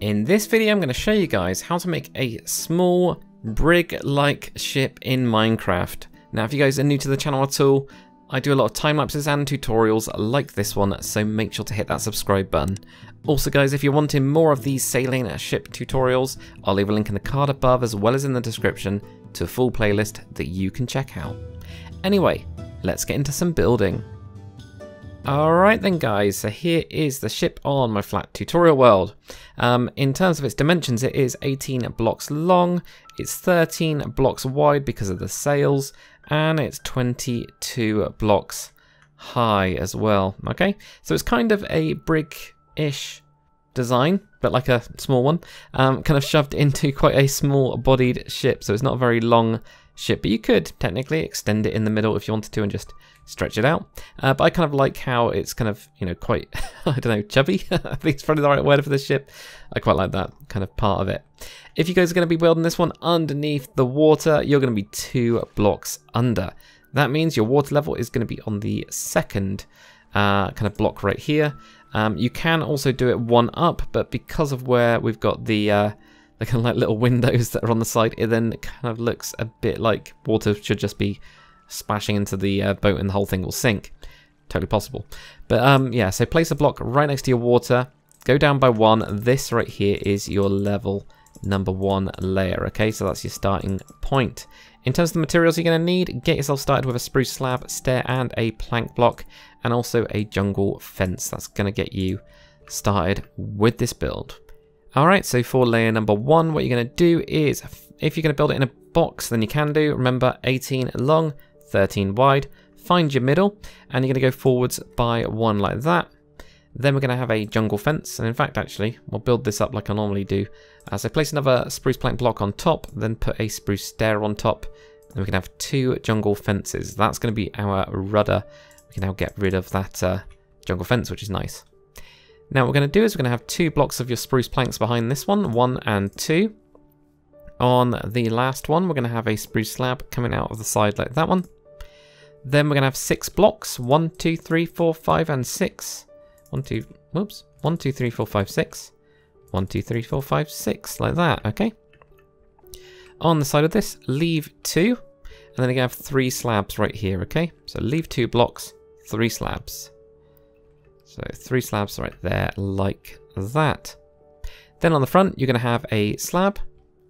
In this video I'm going to show you guys how to make a small brig-like ship in Minecraft. Now if you guys are new to the channel at all, I do a lot of time lapses and tutorials like this one, so make sure to hit that subscribe button. Also guys, if you're wanting more of these sailing ship tutorials, I'll leave a link in the card above as well as in the description to a full playlist that you can check out. Anyway, let's get into some building. Alright then guys, so here is the ship on my flat tutorial world. In terms of its dimensions, it is 18 blocks long, it's 13 blocks wide because of the sails, and it's 22 blocks high as well. Okay, so it's kind of a brig-ish design, but like a small one, kind of shoved into quite a small bodied ship, so it's not a very long ship, but you could technically extend it in the middle if you wanted to and just stretch it out. But I kind of like how it's kind of, you know, quite, I don't know, chubby. I think it's probably the right word for this ship. I quite like that kind of part of it. If you guys are going to be building this one underneath the water, you're going to be 2 blocks under. That means your water level is going to be on the second kind of block right here. You can also do it 1 up, but because of where we've got the kind of like little windows that are on the side, it then kind of looks a bit like water should just be splashing into the boat and the whole thing will sink. Totally possible. But yeah, so place a block right next to your water, go down by 1. This right here is your level number 1 layer. Okay, so that's your starting point. In terms of the materials you're going to need, get yourself started with a spruce slab, stair and a plank block, and also a jungle fence. That's going to get you started with this build. Alright, so for layer number 1, what you're going to do is, if you're going to build it in a box, then you can do, remember, 18 long, 13 wide, find your middle, and you're going to go forwards by 1 like that. Then we're going to have a jungle fence, and in fact actually, we'll build this up like I normally do. So place another spruce plank block on top, then put a spruce stair on top, and we can have 2 jungle fences. That's going to be our rudder. We can now get rid of that jungle fence, which is nice. Now what we're going to do is we're going to have 2 blocks of your spruce planks behind this one, 1 and 2. On the last one, we're going to have a spruce slab coming out of the side like that one. Then we're going to have 6 blocks, 1, 2, 3, 4, 5, and 6. 1, 2, 3, 4, 5, 6. 1, 2, 3, 4, 5, 6, like that, okay? On the side of this, leave 2, and then you're going to have 3 slabs right here, okay? So leave 2 blocks, 3 slabs. So 3 slabs right there, like that. Then on the front, you're going to have a slab.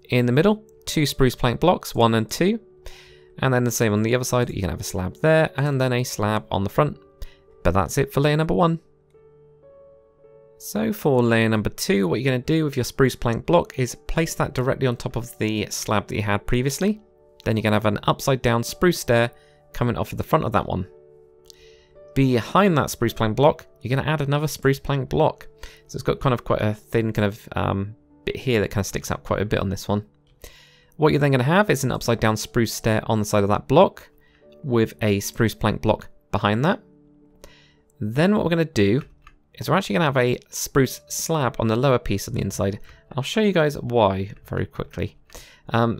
In the middle, 2 spruce plank blocks, 1 and 2. And then the same on the other side, you can have a slab there, and then a slab on the front. But that's it for layer number 1. So for layer number 2, what you're going to do with your spruce plank block is place that directly on top of the slab that you had previously. Then you're going to have an upside down spruce stair coming off of the front of that one. Behind that spruce plank block, you're going to add another spruce plank block. So it's got kind of quite a thin kind of bit here that kind of sticks out quite a bit on this one. What you're then going to have is an upside down spruce stair on the side of that block with a spruce plank block behind that. Then what we're going to do is we're actually going to have a spruce slab on the lower piece of the inside. I'll show you guys why very quickly.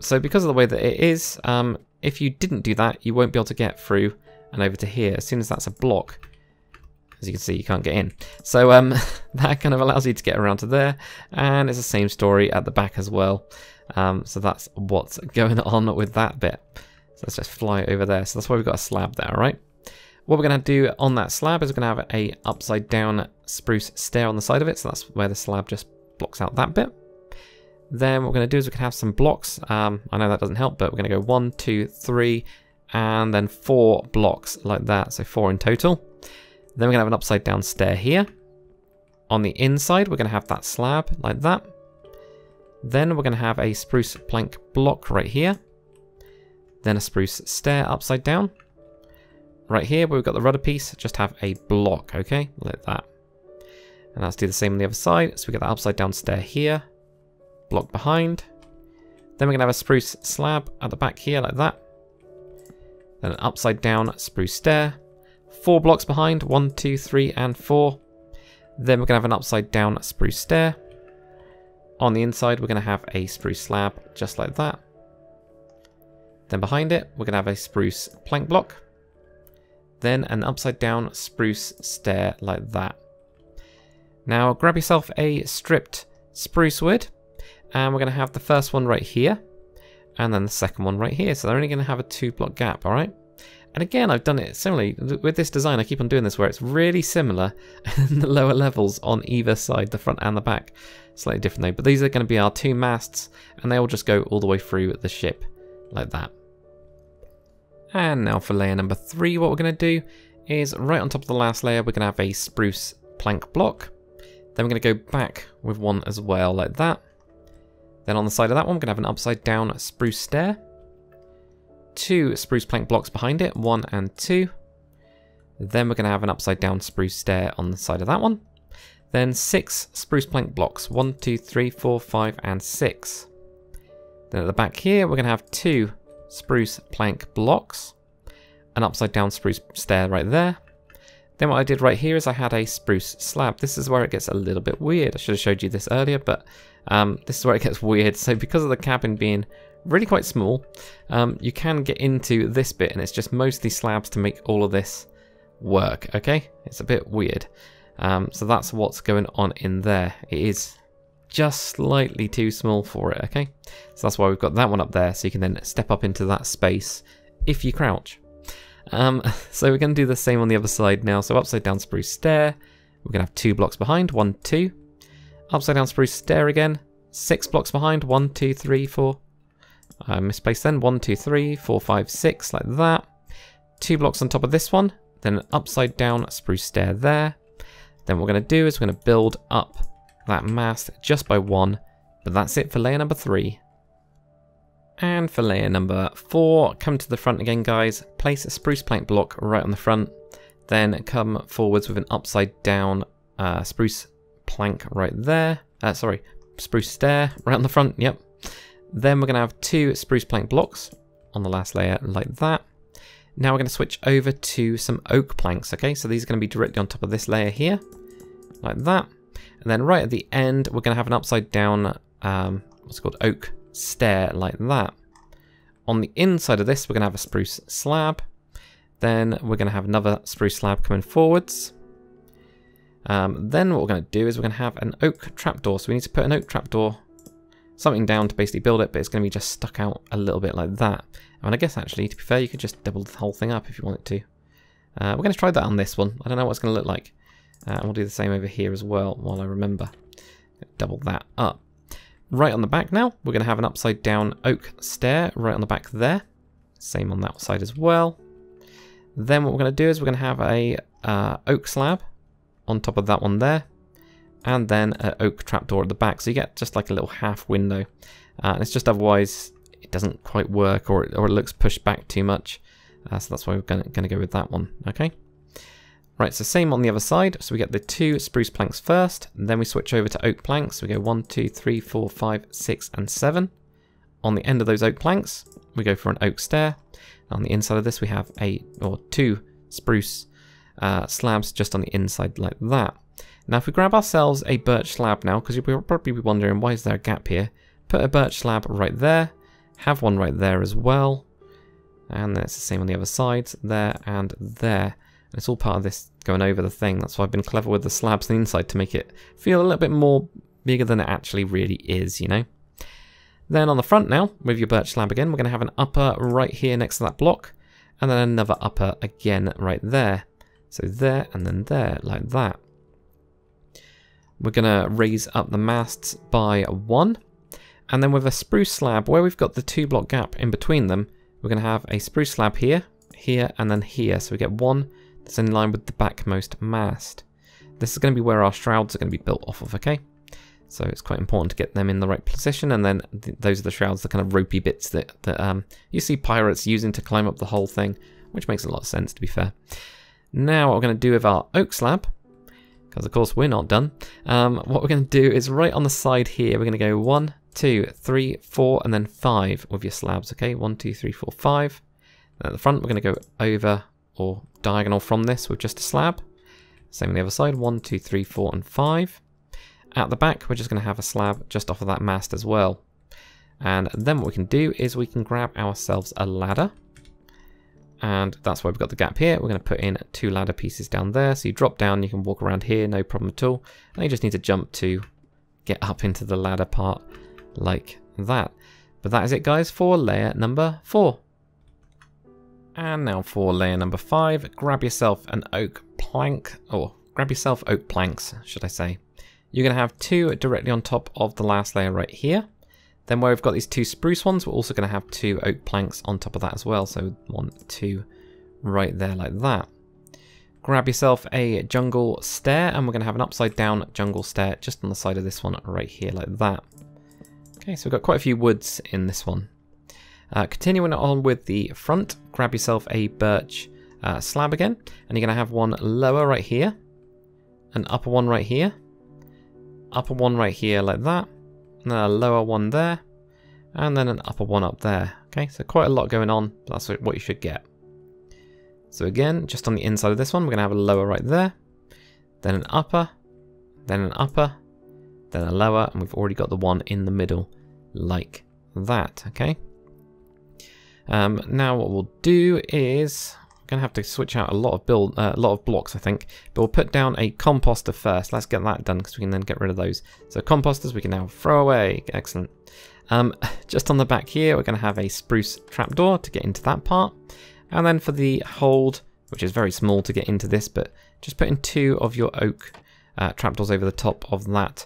So because of the way that it is, if you didn't do that, you won't be able to get through and over to here. As soon as that's a block, as you can see, you can't get in. So that kind of allows you to get around to there, and it's the same story at the back as well. So that's what's going on with that bit. So let's just fly over there. So that's why we've got a slab there, right? What we're going to do on that slab is we're going to have a upside down spruce stair on the side of it. So that's where the slab just blocks out that bit. Then what we're going to do is we can have some blocks. I know that doesn't help, but we're going to go 1, 2, 3, and then 4 blocks like that. So 4 in total. Then we're going to have an upside down stair here. On the inside, we're going to have that slab like that. Then we're going to have a spruce plank block right here. Then a spruce stair upside down. Right here, where we've got the rudder piece, just have a block, okay? Like that. And let's do the same on the other side. So we get that upside down stair here. Block behind. Then we're going to have a spruce slab at the back here like that. Then an upside down spruce stair. 4 blocks behind, 1, 2, 3, and 4. Then we're going to have an upside down spruce stair. On the inside, we're going to have a spruce slab, just like that. Then behind it, we're going to have a spruce plank block. Then an upside down spruce stair, like that. Now grab yourself a stripped spruce wood, and we're going to have the first one right here, and then the second one right here. So they're only going to have a 2-block gap, all right? And again, I've done it similarly with this design. I keep on doing this where it's really similar in the lower levels on either side, the front and the back. Slightly different though, but these are going to be our 2 masts, and they will just go all the way through the ship like that. And now for layer number 3, what we're going to do is right on top of the last layer, we're going to have a spruce plank block. Then we're going to go back with one as well, like that. Then on the side of that one, we're going to have an upside down spruce stair. 2 spruce plank blocks behind it, 1 and 2. Then we're going to have an upside down spruce stair on the side of that one. Then 6 spruce plank blocks, 1, 2, 3, 4, 5, and 6. Then at the back here, we're going to have 2 spruce plank blocks, an upside down spruce stair right there. Then what I did right here is I had a spruce slab. This is where it gets a little bit weird. I should have showed you this earlier, but this is where it gets weird. So because of the cabin being really quite small, you can get into this bit, and it's just mostly slabs to make all of this work, okay? It's a bit weird. So that's what's going on in there. It is just slightly too small for it, okay? So that's why we've got that one up there, so you can then step up into that space if you crouch. So we're going to do the same on the other side now. So upside down spruce stair, we're going to have 2 blocks behind, 1, 2. Upside down spruce stair again, 6 blocks behind, 1, 2, 3, 4. I misplaced then, 1, 2, 3, 4, 5, 6, like that. 2 blocks on top of this one, then an upside down spruce stair there. Then what we're going to do is we're going to build up that mast just by 1, but that's it for layer number 3. And for layer number 4, come to the front again, guys. Place a spruce plank block right on the front, then come forwards with an upside down spruce plank right there. Spruce stair right on the front, yep. Then we're going to have 2 spruce plank blocks on the last layer like that. Now we're going to switch over to some oak planks, okay? So these are going to be directly on top of this layer here, like that. And then right at the end, we're going to have an upside down, what's it called, oak stair like that. On the inside of this, we're going to have a spruce slab. Then we're going to have another spruce slab coming forwards. Then what we're going to do is we're going to have an oak trapdoor. So we need to put an oak trapdoor, something down to basically build it, but it's going to be just stuck out a little bit like that. And I guess actually, to be fair, you could just double the whole thing up if you wanted to. We're going to try that on this one. I don't know what it's going to look like. And we'll do the same over here as well while I remember. Double that up. Right on the back now, we're going to have an upside down oak stair right on the back there. Same on that side as well. Then what we're going to do is we're going to have a oak slab on top of that one there. And then an oak trapdoor at the back. So you get just like a little half window. And it's just otherwise it doesn't quite work, or it looks pushed back too much. So that's why we're going to go with that one, okay? Right, so same on the other side. So we get the 2 spruce planks first, and then we switch over to oak planks. So we go 1, 2, 3, 4, 5, 6, and 7. On the end of those oak planks, we go for an oak stair. On the inside of this, we have 2 spruce slabs just on the inside like that. Now, if we grab ourselves a birch slab now, because you'll probably be wondering, why is there a gap here? Put a birch slab right there. Have one right there as well. And then it's the same on the other sides, there and there. And it's all part of this going over the thing. That's why I've been clever with the slabs on the inside to make it feel a little bit more bigger than it actually really is, you know. Then on the front now, with your birch slab again, we're going to have an upper right here next to that block. And then another upper again right there. So there and then there, like that. We're going to raise up the masts by 1. And then with a spruce slab, where we've got the 2-block gap in between them, we're going to have a spruce slab here, here, and then here. So we get one that's in line with the backmost mast. This is going to be where our shrouds are going to be built off of, okay? So it's quite important to get them in the right position, and then those are the shrouds, the kind of ropey bits that you see pirates using to climb up the whole thing, which makes a lot of sense, to be fair. Now what we're going to do with our oak slab, because of course we're not done, what we're going to do is right on the side here, we're going to go 1, 2, 3, 4, and then 5 with your slabs, okay? 1, 2, 3, 4, 5. And at the front, we're going to go over or diagonal from this with just a slab. Same on the other side, 1, 2, 3, 4, and 5. At the back, we're just going to have a slab just off of that mast as well. And then what we can do is we can grab ourselves a ladder. And that's why we've got the gap here. We're going to put in 2 ladder pieces down there. So you drop down, you can walk around here, no problem at all. And you just need to jump to get up into the ladder part like that. But that is it, guys, for layer number 4. And now for layer number 5, grab yourself an oak plank, or grab yourself oak planks, should I say. You're going to have 2 directly on top of the last layer right here. Then where we've got these 2 spruce ones, we're also going to have 2 oak planks on top of that as well. So 1, 2 right there like that. Grab yourself a jungle stair, and we're going to have an upside down jungle stair just on the side of this one right here like that. Okay, so we've got quite a few woods in this one. Continuing on with the front, grab yourself a birch slab again, and you're going to have one lower right here, an upper one right here, upper one right here like that, and then a lower one there, and then an upper one up there. Okay, so quite a lot going on, but that's what you should get. So again, just on the inside of this one, we're going to have a lower right there, then an upper, then a lower, and we've already got the one in the middle like that, okay? Now what we'll do is, I'm going to have to switch out a lot of blocks, I think, but we'll put down a composter first. Let's get that done because we can then get rid of those. So composters we can now throw away. Excellent. Just on the back here, we're going to have a spruce trapdoor to get into that part. And then for the hold, which is very small to get into this, but just put in 2 of your oak trapdoors over the top of that,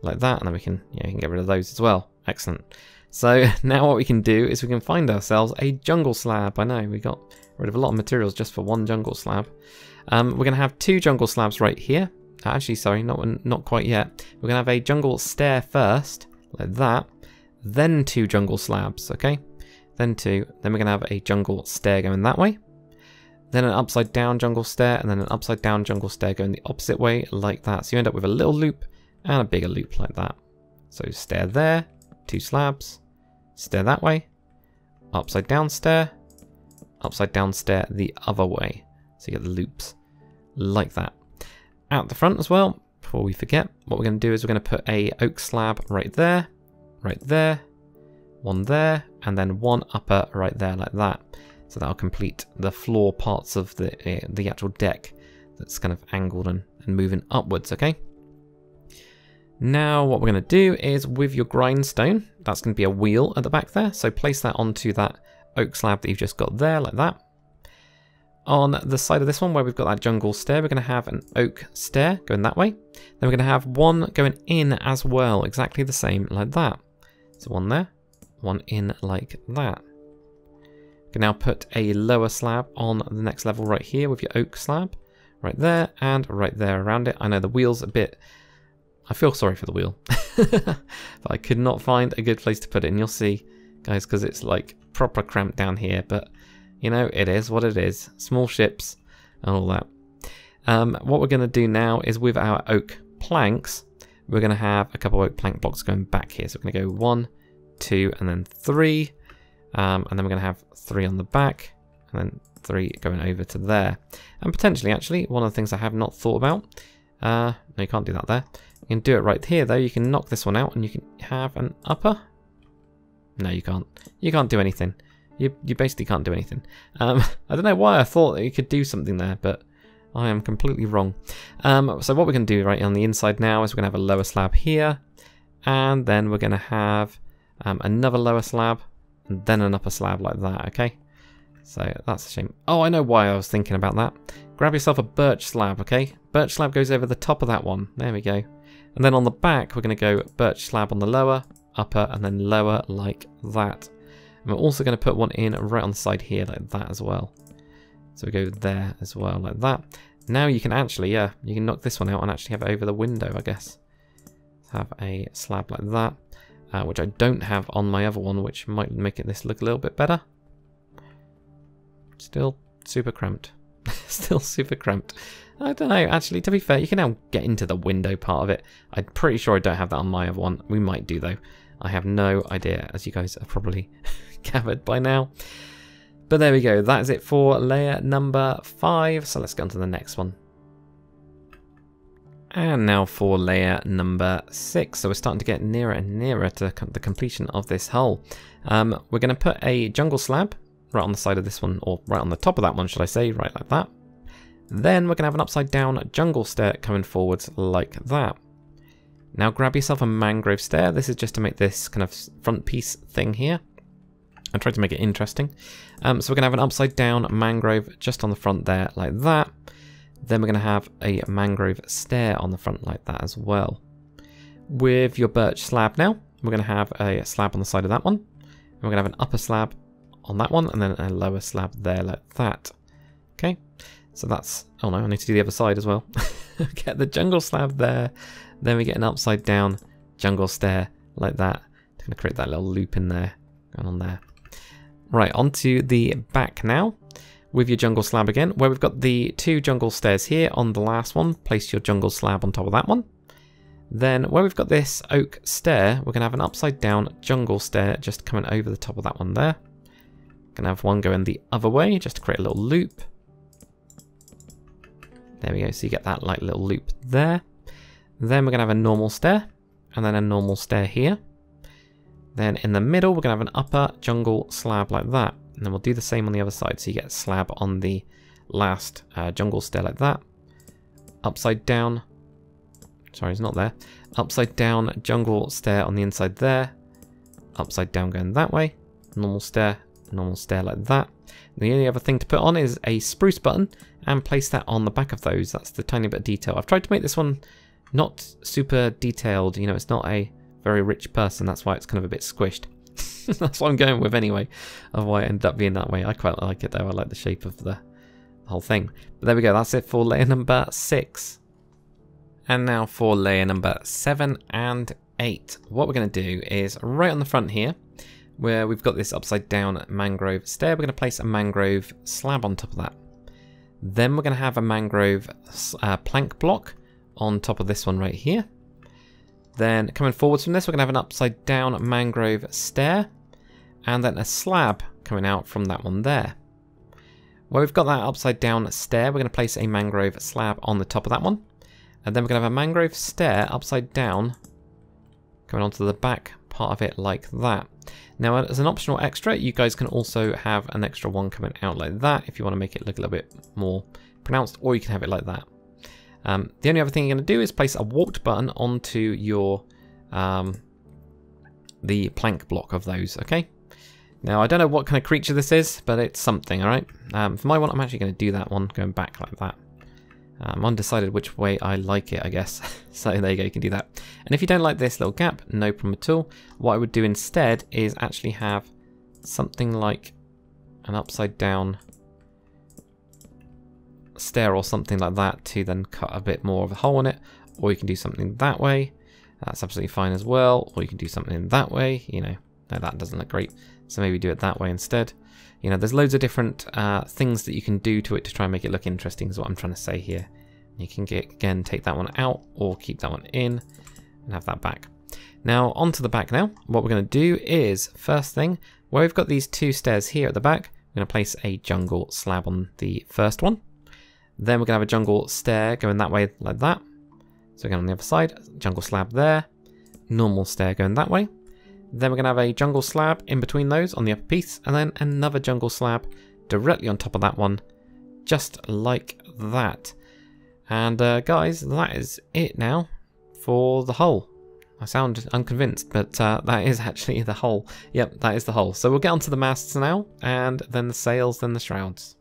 like that, and then we can, you can get rid of those as well. Excellent. So now what we can do is we can find ourselves a jungle slab. I know, we got rid of a lot of materials just for 1 jungle slab. We're going to have 2 jungle slabs right here. Actually, sorry, not quite yet. We're going to have a jungle stair first, like that, then 2 jungle slabs, okay? Then 2, then we're going to have a jungle stair going that way, then an upside down jungle stair, and then an upside down jungle stair going the opposite way like that. So you end up with a little loop and a bigger loop like that. So stair there, 2 slabs, stair that way, upside down stair the other way. So you get the loops like that. Out the front as well, before we forget, what we're going to do is we're going to put a oak slab right there, 1 there, and then 1 upper right there like that. So that'll complete the floor parts of the actual deck that's kind of angled and moving upwards, okay? Now what we're going to do is with your grindstone, that's going to be a wheel at the back there, so place that onto that oak slab that you've just got there like that. On the side of this one where we've got that jungle stair, we're going to have an oak stair going that way. Then we're going to have 1 going in as well, exactly the same like that. So 1 there, 1 in like that. You can now put a lower slab on the next level right here with your oak slab, right there and right there around it. I know the wheel's a bit, I feel sorry for the wheel, but I could not find a good place to put it, and you'll see, guys, because it's like proper cramped down here, but you know, it is what it is. Small ships and all that. What we're going to do now is with our oak planks, we're going to have a couple of oak plank blocks going back here. So we're going to go 1, 2, and then 3. And then we're going to have 3 on the back, and then 3 going over to there. And potentially, actually, one of the things I have not thought about, no, you can't do that there. You can do it right here, though. You can knock this one out, and you can have an upper. No, you can't. You can't do anything. You basically can't do anything. I don't know why I thought that you could do something there, but I am completely wrong. So what we're going to do right on the inside now is we're going to have a lower slab here, and then we're going to have another lower slab, and then an upper slab like that, okay? So that's a shame. Oh, I know why I was thinking about that. Grab yourself a birch slab, okay? Birch slab goes over the top of that one. There we go. And then on the back, we're going to go birch slab on the lower, upper, and then lower like that. And we're also going to put one in right on the side here like that as well. So we go there as well like that. Now you can actually, yeah, you can knock this one out and actually have it over the window, I guess. Have a slab like that, which I don't have on my other one, which might make this look a little bit better. Still super cramped. Still super cramped. I don't know, actually, to be fair, you can now get into the window part of it. I'm pretty sure I don't have that on my other one. We might do, though. I have no idea, as you guys have probably gathered by now. But there we go. That is it for layer number 5. So let's get on to the next one. And now for layer number 6. So we're starting to get nearer and nearer to the completion of this hull. We're going to put a jungle slab right on the side of this one, or right on the top of that one, should I say, right like that. Then we're going to have an upside down jungle stair coming forwards like that. Now grab yourself a mangrove stair. This is just to make this kind of front piece thing here. I tried to make it interesting. So we're going to have an upside down mangrove just on the front there like that. Then we're going to have a mangrove stair on the front like that as well. With your birch slab now, we're going to have a slab on the side of that one. And we're going to have an upper slab on that one and then a lower slab there like that. Okay, so that's... oh no, I need to do the other side as well. Get the jungle slab there. Then we get an upside down jungle stair like that. It's going to create that little loop in there, going on there. Right, onto the back now. With your jungle slab again, where we've got the 2 jungle stairs here on the last one, place your jungle slab on top of that one. Then where we've got this oak stair, we're going to have an upside down jungle stair just coming over the top of that one there. Going to have one going the other way just to create a little loop. There we go, so you get that like little loop there. Then we're going to have a normal stair, and then a normal stair here. Then in the middle, we're going to have an upper jungle slab like that. And then we'll do the same on the other side. So you get a slab on the last jungle stair like that. Upside down. Sorry, it's not there. Upside down jungle stair on the inside there. Upside down going that way. Normal stair like that. The only other thing to put on is a spruce button and place that on the back of those. That's the tiny bit of detail. I've tried to make this one not super detailed. You know, it's not a very rich person. That's why it's kind of a bit squished. That's what I'm going with anyway, of why it ended up being that way. I quite like it though. I like the shape of the whole thing. But there we go. That's it for layer number 6. And now for layer number 7 and 8. What we're going to do is right on the front here, where we've got this upside down mangrove stair, we're going to place a mangrove slab on top of that. Then we're going to have a mangrove plank block on top of this one right here. Then coming forwards from this, we're going to have an upside down mangrove stair, and then a slab coming out from that one there. Where we've got that upside down stair, we're going to place a mangrove slab on the top of that one. And then we're going to have a mangrove stair upside down coming onto the back part of it like that. Now as an optional extra, you guys can also have an extra one coming out like that if you want to make it look a little bit more pronounced, or you can have it like that. The only other thing you're going to do is place a warped button onto your the plank block of those, okay? Now I don't know what kind of creature this is, but it's something, alright? For my one, I'm actually going to do that one going back like that. I'm undecided which way I like it, I guess. So there you go, you can do that. And if you don't like this little gap, no problem at all. What I would do instead is actually have something like an upside down stair or something like that to then cut a bit more of a hole in it. Or you can do something that way. That's absolutely fine as well. Or you can do something that way. You know, no, that doesn't look great. So maybe do it that way instead. You know, there's loads of different things that you can do to it to try and make it look interesting is what I'm trying to say here. You can again take that one out or keep that one in and have that back. Now onto the back now. What we're going to do is, first thing, where we've got these 2 stairs here at the back, we're going to place a jungle slab on the first one. Then we're going to have a jungle stair going that way like that. So again on the other side, jungle slab there, normal stair going that way. Then we're going to have a jungle slab in between those on the upper piece, and then another jungle slab directly on top of that one, just like that. And guys, that is it now for the hull. I sound unconvinced, but that is actually the hull. Yep, that is the hull. So we'll get onto the masts now, and then the sails, then the shrouds.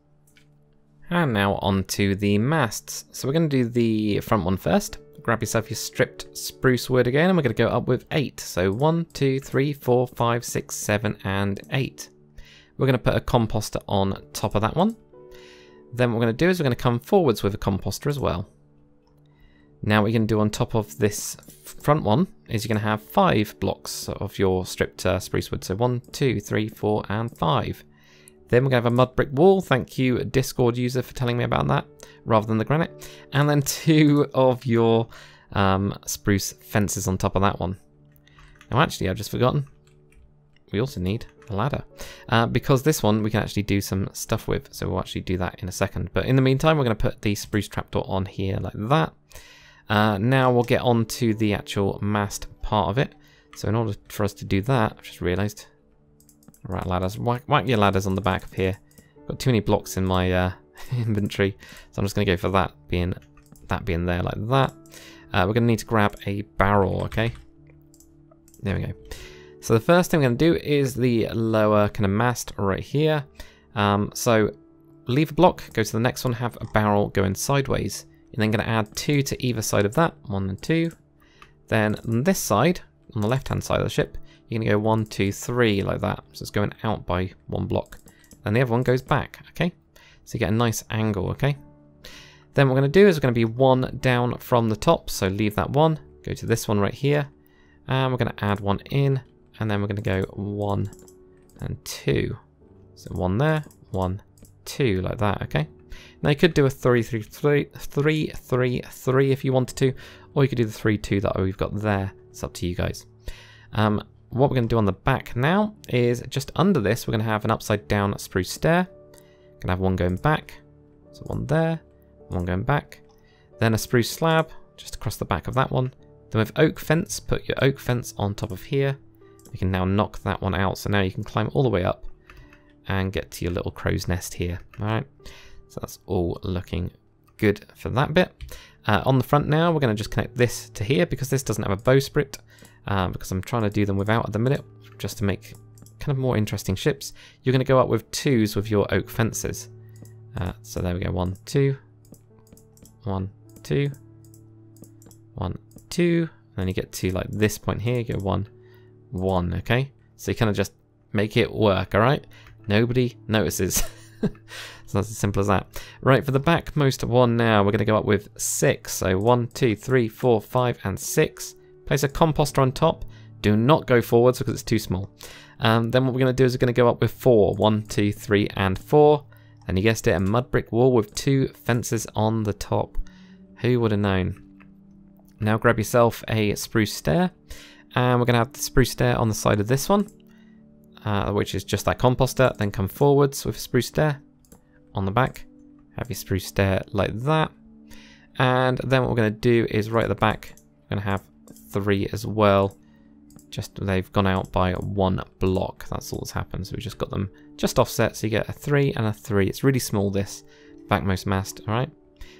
And now onto the masts. So we're going to do the front one first. Grab yourself your stripped spruce wood again, and we're going to go up with 8. So 1, 2, 3, 4, 5, 6, 7, and 8. We're going to put a composter on top of that one. Then what we're going to do is we're going to come forwards with a composter as well. Now what you're going to do on top of this front one is you're going to have 5 blocks of your stripped spruce wood. So 1, 2, 3, 4, and 5. Then we're going to have a mud brick wall. Thank you, Discord user, for telling me about that, rather than the granite. And then 2 of your spruce fences on top of that one. Now actually, I've just forgotten. We also need a ladder. Because this one we can actually do some stuff with. So we'll actually do that in a second. But in the meantime, we're going to put the spruce trapdoor on here like that. Now we'll get on to the actual mast part of it. So in order for us to do that, I've just realised... Right, ladders. Whack your ladders on the back of here. Got too many blocks in my inventory, so I'm just going to go for that being there like that. we're going to need to grab a barrel, okay? There we go. So the first thing we're going to do is the lower kind of mast right here. So leave a block, go to the next one, have a barrel going sideways. You're then going to add 2 to either side of that, 1 and 2. Then on this side, on the left-hand side of the ship, you're going to go 1, 2, 3 like that. So it's going out by 1 block. And the other one goes back, okay? So you get a nice angle, okay? Then what we're going to do is we're going to be 1 down from the top. So leave that 1, go to this one right here. And we're going to add 1 in. And then we're going to go 1 and 2. So 1 there, 1, 2 like that, okay? Now you could do a 3, 3, 3, 3, 3, 3 if you wanted to. Or you could do the 3, 2 that we've got there. It's up to you guys. What we're going to do on the back now is just under this, we're going to have an upside down spruce stair. Going to have 1 going back. So 1 there, 1 going back. Then a spruce slab just across the back of that one. Then with oak fence, put your oak fence on top of here. You can now knock that one out. So now you can climb all the way up and get to your little crow's nest here. All right. So that's all looking good for that bit. On the front now, we're going to just connect this to here because this doesn't have a bowsprit. Because I'm trying to do them without at the minute, just to make kind of more interesting ships. You're going to go up with 2s with your oak fences. So there we go, 1, 2, 1, 2, 1, 2. And then you get to like this point here, you go 1, 1, okay? So you kind of just make it work, all right? Nobody notices. So that's as simple as that. Right, for the backmost one now, we're going to go up with 6. So 1, 2, 3, 4, 5, and 6. Place a composter on top. Do not go forwards because it's too small. Then what we're going to do is we're going to go up with 4. 1, 2, 3, and 4. And you guessed it, a mud brick wall with 2 fences on the top. Who would have known? Now grab yourself a spruce stair. And we're going to have the spruce stair on the side of this one. Which is just that composter. Then come forwards with a spruce stair on the back. Have your spruce stair like that. And then what we're going to do is right at the back, we're going to have 3 as well. Just they've gone out by 1 block. That's all that's happened. So we just got them just offset. So you get a 3 and a 3. It's really small, this backmost mast. All right.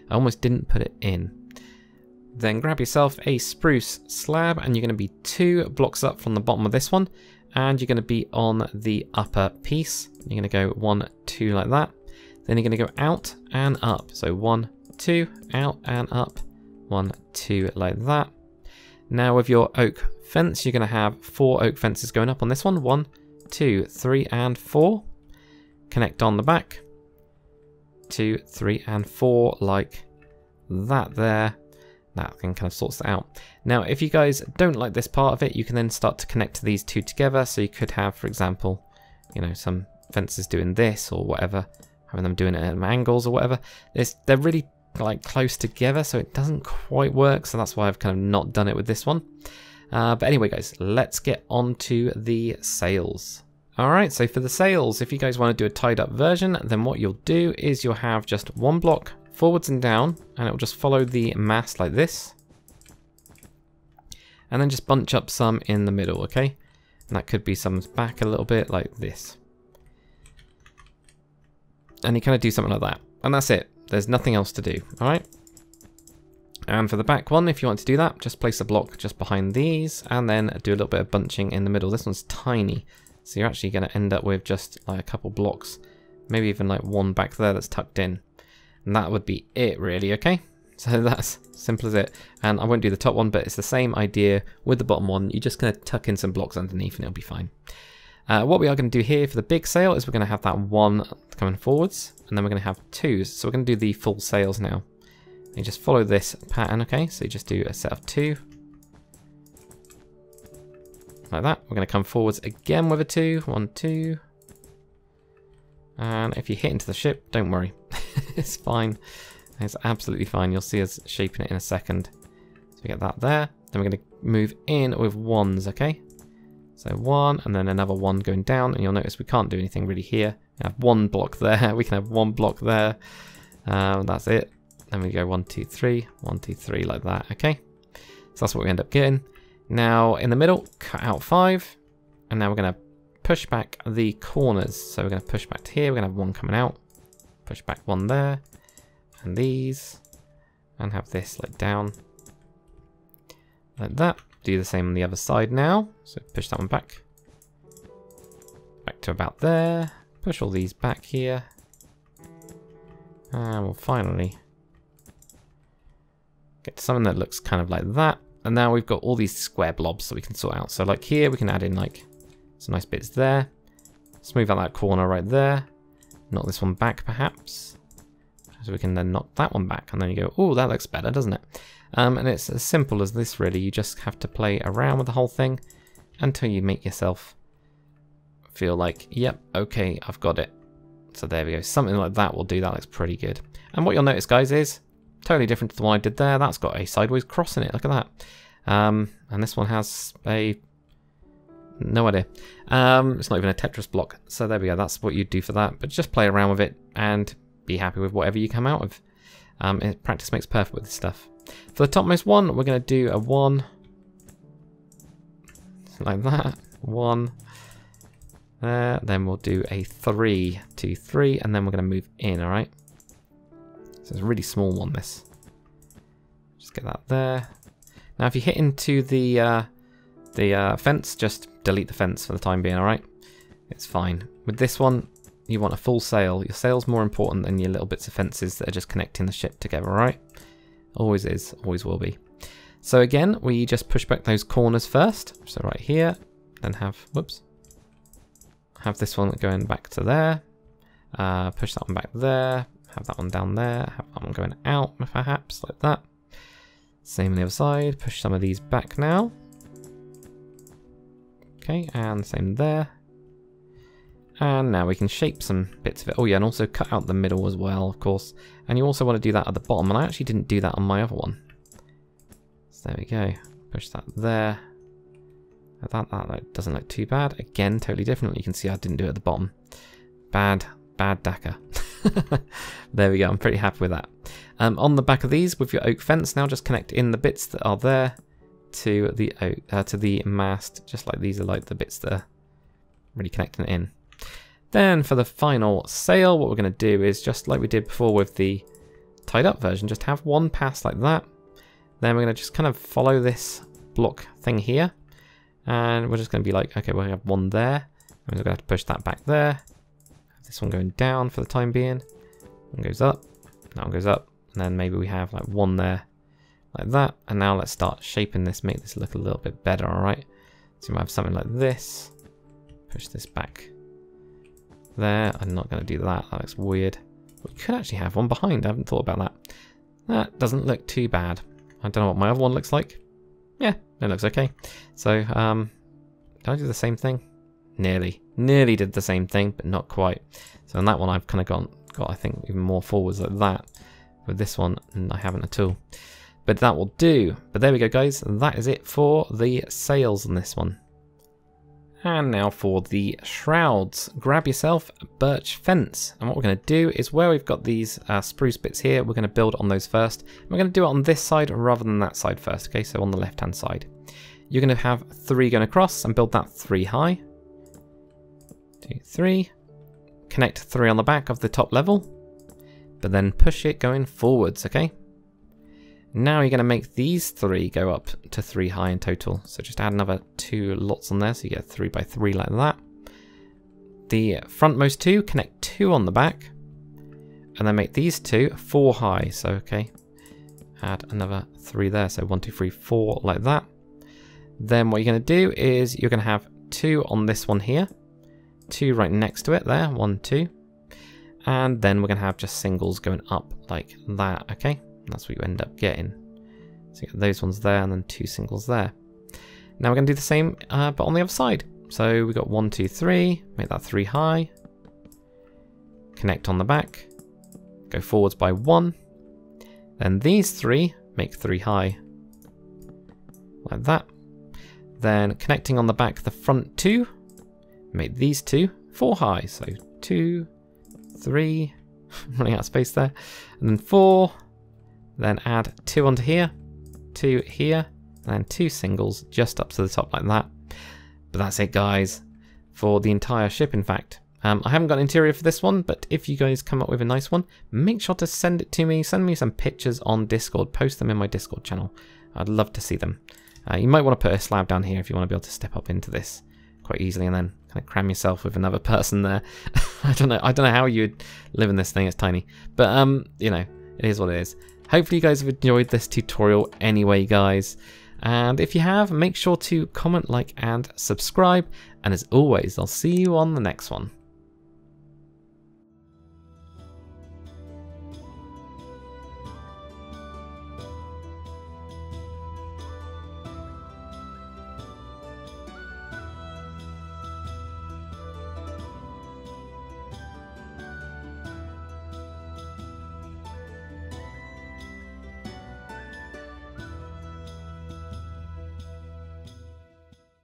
I almost didn't put it in. Then grab yourself a spruce slab, and you're going to be 2 blocks up from the bottom of this one, and you're going to be on the upper piece. You're going to go 1, 2 like that. Then you're going to go out and up. So 1, 2, out and up. 1, 2 like that. Now with your oak fence, you're going to have 4 oak fences going up on this one. 1, 2, 3, and 4. Connect on the back. 2, 3, and 4 like that there. That kind of sorts it out. Now, if you guys don't like this part of it, you can then start to connect these 2 together. So you could have, for example, you know, some fences doing this or whatever, having them doing it at angles or whatever. They're really like close together, so it doesn't quite work. So that's why I've kind of not done it with this one. But anyway, guys, let's get on to the sails. All right, so for the sails, if you guys want to do a tied up version, then what you'll do is you'll have just 1 block forwards and down, and it will just follow the mast like this. And then just bunch up some in the middle, okay? And that could be some back a little bit like this. And you kind of do something like that. And that's it. There's nothing else to do, all right? And for the back one, if you want to do that, just place a block just behind these, and then do a little bit of bunching in the middle. This one's tiny, so you're actually going to end up with just like a couple blocks, maybe even like 1 back there that's tucked in. And that would be it, really, okay? So that's simple as it. And I won't do the top one, but it's the same idea with the bottom one. You're just going to tuck in some blocks underneath and it'll be fine. What we are going to do here for the big sail is we're going to have that 1 coming forwards, and then we're going to have 2s. So we're going to do the full sails now. And you just follow this pattern, okay? So you just do a set of 2. Like that. We're going to come forwards again with a 2. 1, 2. And if you hit into the ship, don't worry. It's fine. It's absolutely fine. You'll see us shaping it in a second. So we get that there. Then we're going to move in with 1s, okay? So 1, and then another 1 going down. And you'll notice we can't do anything really here. We have 1 block there. We can have 1 block there. That's it. Then we go 1, 2, 3. 1, 2, 3 like that, okay? So that's what we end up getting. Now in the middle, cut out 5. And now we're going to push back the corners. So we're going to push back to here. We're going to have 1 coming out. Push back 1 there, and these, and have this like down, like that. Do the same on the other side now. So push that one back. Back to about there. Push all these back here. And we'll finally get to something that looks kind of like that. And now we've got all these square blobs that we can sort out. So like here, we can add in like some nice bits there. Smooth out that corner right there. Knock this one back perhaps. So we can then knock that one back. And then you go, oh, that looks better, doesn't it? And it's as simple as this really. You just have to play around with the whole thing until you make yourself feel like, yep, okay, I've got it. So there we go. Something like that will do. That looks pretty good. And what you'll notice, guys, is totally different to the one I did there. That's got a sideways cross in it. Look at that. And this one has a... no idea. It's not even a Tetris block. So there we go. That's what you'd do for that. But just play around with it and be happy with whatever you come out of. Practice makes perfect with this stuff. For the topmost one, we're going to do a 1. Like that. 1. There. Then we'll do a 3, 2, 3. And then we're going to move in, alright? So it's a really small one, this. Just get that there. Now if you hit into the fence, just delete the fence for the time being, alright? It's fine. With this one, you want a full sail. Your sail's more important than your little bits of fences that are just connecting the ship together, alright? Always is, always will be. So again, we just push back those corners first. So right here, then have, whoops. Have this one going back to there. Push that one back there. Have that one down there. Have that one going out, perhaps, like that. Same on the other side. Push some of these back now. Okay, and same there. And now we can shape some bits of it. Oh yeah, and also cut out the middle as well, of course. And you also want to do that at the bottom, and I actually didn't do that on my other one. So there we go. Push that there. That doesn't look too bad. Again, totally different. You can see I didn't do it at the bottom. Bad Dakar. There we go. I'm pretty happy with that. On the back of these, with your oak fence, now just connect in the bits that are there to the oak, to the mast, just like these are like the bits that are really connecting it in. Then for the final sail, what we're going to do is just like we did before with the tied up version, just have one pass like that. Then we're going to just kind of follow this block thing here. And we're just going to be like, okay, we'll have one there. And we're going to have to push that back there. Have this one going down for the time being. One goes up. That one goes up. And then maybe we have like one there like that. And now let's start shaping this, make this look a little bit better, alright? So we have something like this. Push this back there. I'm not going to do that. That looks weird. We could actually have one behind. I haven't thought about that. That doesn't look too bad. I don't know what my other one looks like. Yeah, it looks okay. So, did I do the same thing? Nearly did the same thing, but not quite. So on that one, I've kind of got I think even more forwards like that. With this one, I haven't at all. But that will do. But there we go, guys. That is it for the sails on this one. And now for the shrouds. Grab yourself a birch fence. And what we're going to do is where we've got these spruce bits here, we're going to build on those first. We're going to do it on this side rather than that side first. Okay, so on the left-hand side. You're going to have 3 going across and build that 3 high. 2, 3. Connect 3 on the back of the top level. But then push it going forwards, okay? Now you're going to make these 3 go up to 3 high in total. So just add another 2 lots on there so you get 3 by 3 like that. The frontmost 2, connect 2 on the back. And then make these 2 4 high. So, okay. Add another 3 there. So 1, 2, 3, 4 like that. Then what you're going to do is you're going to have 2 on this one here. 2 right next to it there. 1, 2. And then we're going to have just singles going up like that, okay? That's what you end up getting. So you get those ones there and then 2 singles there. Now we're going to do the same, but on the other side. So we've got 1, 2, 3. Make that 3 high. Connect on the back. Go forwards by 1. Then these 3 make 3 high. Like that. Then connecting on the back the front 2. Make these 2 4 high. So 2, 3. Running out of space there. And then 4. Then add 2 onto here, 2 here, and then 2 singles just up to the top like that. But that's it, guys, for the entire ship, in fact. I haven't got an interior for this one, but if you guys come up with a nice one, make sure to send it to me. Send me some pictures on Discord. Post them in my Discord channel. I'd love to see them. You might want to put a slab down here if you want to be able to step up into this quite easily, and then kind of cram yourself with another person there. I don't know how you'd live in this thing. It's tiny, but you know, it is what it is. Hopefully you guys have enjoyed this tutorial anyway, guys. And if you have, make sure to comment, like, and subscribe. And as always, I'll see you on the next one.